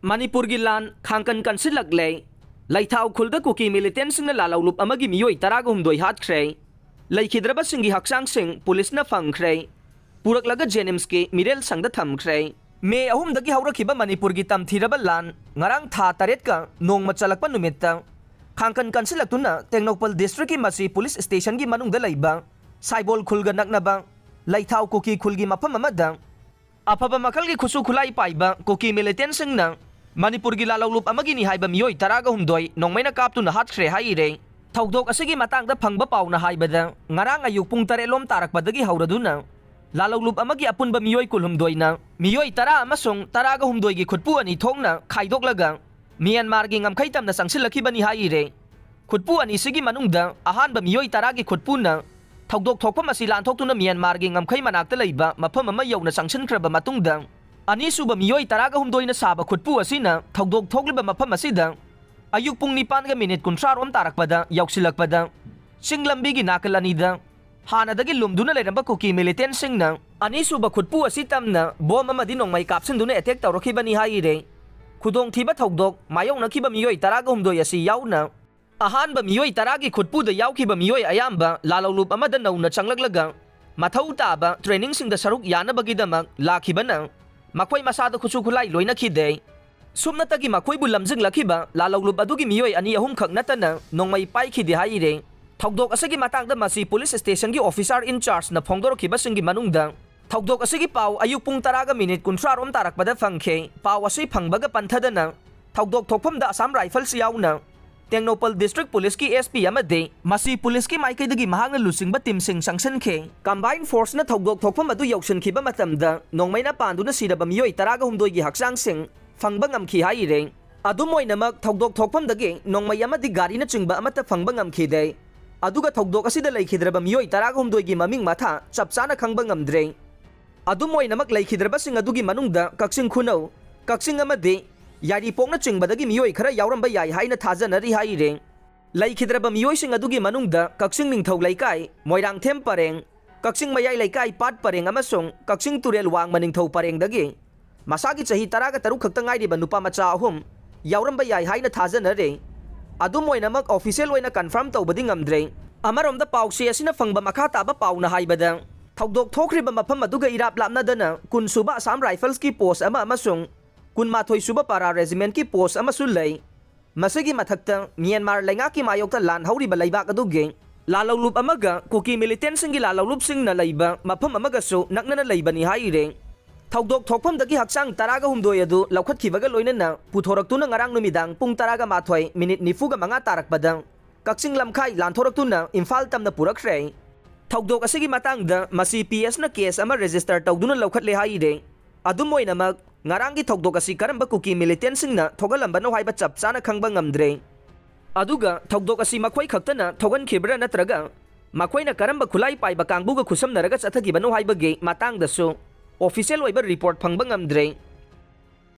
मणिपुर की लान खांकन कंसिलक्ले लैथाव खुलद कुकी मिलिटेंट सिंह लालौलुप अमगी मियोई तराग हुमदोई हाटख्रे लैखिद्रब सिंगी हक्सांग सिंह पुलिस न फंगख्रे पुरकलग जेनिम्स के मिरेल संग थमख्रे मे अहुमदगी हौरखिबा मणिपुर की तमथीरब लान ngarang tha taret ka nongma chalakpa numitta khangkan kansilakuna Teknopal district ki masi police station ki manungda leiba saibol khulga naknaba laithau kuki khulgi mafam amada afaba makal ki khusu khulai paiba kuki militant singna manipur gi lalawlup amagi ni haiba miyoi taraga humdoi nongmaina kaptuna hatkhre haire thawdok asigi matangda phangba pauna haibada ngarang ayuk pung 8 lom tarakpadagi hauraduna lalawlup amagi apunba miyoi kulhumdoina miyoi tara amasung taraga humdoi gi khutpu ani thongna khaidok Myanmar gi ngamkhai tamna sangsilakibani haire khutpu ani sigi manungda ahanba miyoi tara gi khutpuna thawdok thokpa masi lanthokuna Myanmar gi ngamkhai manakta leiba mafam ama yauna sangsinkraba matungda ani suba miyoi taraga humdoina saba khutpu asina thawdok thokliba mafam asida ayuk pung 9:30 rom tarakpada yauksilakpada singlambi gi nakalanida हानादगी लुमदुना लेरंबा Kuki militant सिंगना अनीसुबा खुटपु असि तमना bomb अमदि नोंमाई कापसिनदुना attack तौरखिबनी हाइरे खुदोंग थिबा थौदोक मायोंगनखिबा मियोई तरागा हुमदोई असि याउना अहानबा मियोई तरागी खुटपुदा याउखिबा मियोई अयाम्बा लालौलुप अमदा नौना चंगलगलगा मथौ ताबा ट्रेनिंग सिंगदा सरुक यानबगिदमक लाखिबना मखोई मसादा खुसु खुलाई लोइनखिदे सुमनतगी मखोइबु लमजिंगलखिबा लालौलुप अदुगी मियोई अनि अहुम खक नतना नोंमाई पाइखिदे हाइरे थौदोक असगी मातांगदा मसी पुलिस स्टेशन की ऑफिसर इंचार्ज न फोंगदोरखिबा सिंगी मनुंगदा थौदोक असगी पाव अयुक पुंग 10:30 रोम तारकपदा फंखे पाव असि फंगबगा पंथदना थौदोक थोकफमदा असम राइफल्स याउना टेक्नोपल डिस्ट्रिक्ट पुलिस की एसपी अमदे मसी पुलिस की माइकैदगी महांगना लुसिंगबा टीम सिंग संगसनखे कंबाइन फोर्स न थौदोक थोकफम अदु यौसनखिबा मतमदा नोंमैना पांदुना सिरबा मियोई 10:30 गी हक्सांग सिंग फंगबा ngamखि हाइरे अदुमोइनमक थौदोक थोकफमदगी नोंमै अमदि गाड़ी न चिंगबा अमता फंगबा ngamखिदे अदुगा थौदोक असिदा लैखिद्रबा मियोई 10:30 गी ममिंग माथा चपचाना खंगबा ngamdre अदुमोइनमक लैखिद्रबा सिंग अदुगी मनुंगदा कक्सिंग खुनौ कक्सिंग अमदे यारी पोंगना चिंगबदगी मियोई खरा यावरंबा याई हाइना थाजनरी हाइरे लैखिद्रबा मियोई सिंग अदुगी मनुंगदा कक्सिंग निंगथौ लैकाई मोइरांगथेम परेंग कक्सिंग मयाई लैकाई पाट परेंग अमसोंग कक्सिंग तुरेल वांग मनिंगथौ परेंगदगी मसागी चही 13 खक्ता ngairiba nupa macha ahum यावरंबा याई हाइना थाजनरे अदुमोइनमक ऑफिशियल ओइना कंफर्म तौबदि ngamdre अमरोमदा पाउसी असिना फंगबा मखा ताबा पाउना हाइबदा थौदोक थोखरिबा मफम अदुगा इराप लापनादना कुनसुबा असम राइफल्स की पोस्ट अमा अमसुंग कुनमाथोई सुबा पारा रेजिमेंट की पोस्ट अमसु लई मसगी मथक्ता म्यांमार लैंगा की मायोक्ता लान हौरिबा लैबाक अदुगे लालौलुप अमगा कुकी मिलिटेंट सिंगी लालौलुप सिंगना लैबा मफम अमगासु नकनना लैबनी हाइरे थौदोक थोकफमदगी हक्सांग 10:30 अदु लौखतखिबगा लोइनना पुथोरक्तुना ngarang numidang pung 10:05 तारकपदा कक्सिंग लमखाई लांथोरक्तुना इम्फाल तमना पुरखरे थौदोक असगी मातांगदा मसी पीएस न केस अमा रजिस्टर तौदुना लौखतले हाइरे अदुमोइनमक ngaranggi थौदोक असि करंबा कुकी मिलिटेंट सिंगना थोगलंबनो हाइबा चपचाना खंगबा ngamdre अदुगा थौदोक असि मखोई खक्तना थोगनखिब्रा नत्रगा मखोइना करंबा खुलाई पाइबा कांगबुगा खुसमनरगा चथगिबनो हाइबगे मातांगदसु ऑफिशियल रिपोर्ट फंगबा ngamdre